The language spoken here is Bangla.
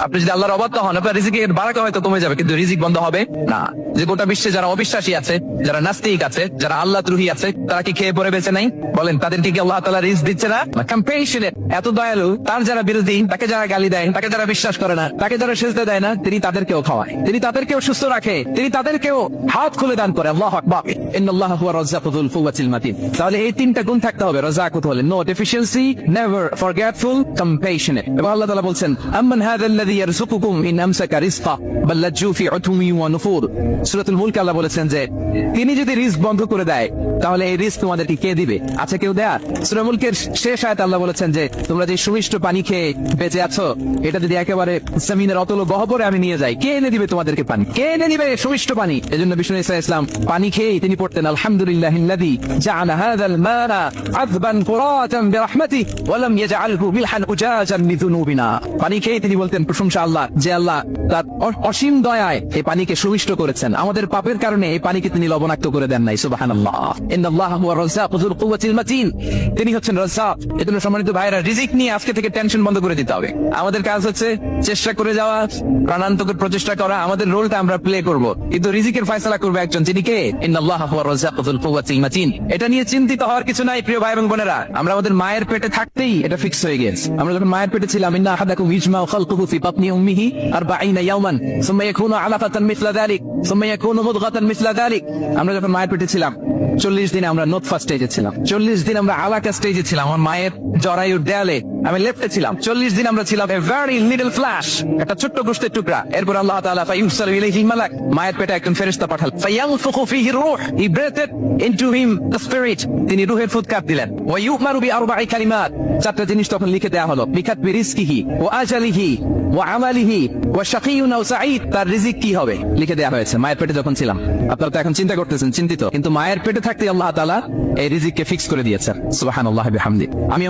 আপনি যদি আল্লাহর অবাধ্য হন, আপনার রিজিকের বারাকা হয়তো কমে যাবে, কিন্তু রিজিক বন্ধ হবে না। যে গোটা বিশ্বে যারা অবিশ্বাসী আছে, যারা নাস্তিক আছে, যারা আল্লাহ দ্রোহী আছে, তারা কি খেয়ে পরে বেঁচে নাই? বলেন, তাদেরকে কি আল্লাহ তাআলা রিজিক দিচ্ছে না? কম্প্যাশনেট, এত দয়ালু, তার যারা বিরোধী, তাকে যারা গালি দেয়, তাকে যারা বিশ্বাস করে না, তাকে যারা সেজদা দেয় না, তিনি তাদেরকেও খাওয়ায়, তিনি তাদেরকেও সুস্থ রাখে, তিনি তাদেরকেও হাত খুলে দান করে। আল্লাহু আকবার। ইন্নাল্লাহা হুয়া রাজ্জাকু যুল কুওয়াতিল মাতিন। তাহলে এই তিনটা গুণ থাকতে হবে রাজ্জাকুত হলে। No deficiency, never forgetful, compassionate. এবং আল্লাহ তাআলা বলছেন, আম্মান হাযাল্লাযী ইয়ারযুকুকুম ইন আমসাকা রিজকা বাল লাজ্জু ফি উতুমি ওয়া নুফুর। সূরাতুল মুলক আল্লাহ বলেছেন যে তিনি যদি রিজক বন্ধ করে দেয়, তাহলে এই রিজক তোমাদেরকে কে দিবে? আছে কেউ দেয়ার? সূরা মুলকের শেষ আয়াতে আল্লাহ বলেছেন যে তোমরা যে সুমিষ্ট পানি খেয়ে বেঁচে আছো, এটা যদি একেবারে জমিনের অতল গহ্বরে আমি নিয়ে যাই, কে এনে দিবে তোমাদেরকে পানি? কে এনে দিবে সুমিষ্ট পানি? এজন্য বিষ্ণু ঈসা ইসলাম পানি খেয়েই তিনি পড়তেন, আলহামদুলিল্লাহিল্লাযী জাআলা হাযাল মানা আযবান ফুরাতান বিরহমাতিহি ওয়া লাম ইয়াজআলহু মিলহান উজাজান লিযুনুবিনা। পানি খেয়েই তিনি বলতেন, প্রশংসা আল্লাহ, যে আল্লাহ তার অসীম দয়ায় এই পানিকে সুমিষ্ট করেছেন, আমাদের পাপের কারণে এই পানিকে তিনি লবণাক্ত করে দেন নাই। সুবহানাল্লাহ। ইন্নাল্লাহা হুয়া রাজ্জাকু যুল কুওয়াতিল মাতিন। তিনি হচ্ছেন রাজ্জাক। এজন্য সম্মানিত ভাইরা, রিজিক নিয়ে আজকে থেকে টেনশন বন্ধ করে দিতে হবে। আমাদের কাজ হচ্ছে চেষ্টা করে যাওয়া, প্রাণান্তকের প্রচেষ্টা করা, আমাদের রোলটা আমরা প্লে করব, কিন্তু রিজিকের ফয়সালা করবে একজন, যিনি কে? ইন্নাল্লাহা হুয়া রাজ্জাকু যুল কুওয়াতিল মাতিন। এটা নিয়ে চিন্তিত হওয়ার কিছু নাই প্রিয় ভাই এবং বোনেরা। আমরা আমাদের মায়ের পেটে থাকতেই এটা ফিক্স হয়ে গেছে। আমরা যখন মায়ের পেটে ছিলাম, ইন্না আহাদাকুম ইজমাউ খালকুহু ফি বাতনি উম্মিহি 40 ইয়াওমান সুম্মা ইয়াকুনু আলাকাতান মিসলা যালিক সুম্মা ইয়াকুনু মুদগাতান মিসলা যালিক। আমরা যখন মায়ের পেটে ছিলাম 40 দিন আমরা নোতফা স্টেজে ছিলাম, 40 দিন আমরা আলাকা স্টেজে ছিলাম, আমার মায়ের জরায়ুর দেয়ালে আমি লেপ্টে ছিলাম। 40 দিন আমরা ছিলাম এ ভেরি লিটল ফ্ল্যাশ, একটা ছোট্ট গোশতের টুকরা। এরপর আল্লাহ তাআলা ফায়ুরসালু ইলাইহিল মালাক, মায়ের পেটে একজন ফেরেশতা পাঠালেন। ফায়ানফুখু ফিহি রূহ, he breathed into him the spirit, তিনি রূহের ফুৎকার দিলেন। ওয়া ইউমারু বিআরবা'i কালিমাত, চারটা জিনিস তখন লিখে দেয়া হলো। বিকাতবি রিজকিহি ওয়া আজালিহি ওয়া আমালিহি ওয়া শাকিয়ুন আও সাঈদ, তার রিজিক কি হবে লিখে দেয়া হয়েছে মায়ের পেটে যখন ছিলাম। আপনারা তো এখন চিন্তা করতেছেন, চিন্তিত, কিন্তু মায়ের পেটে থাকতে আল্লাহ তাআলা এই রিজিককে ফিক্স করে দিয়েছেন। সুবহানাল্লাহি বিহামদি। আমি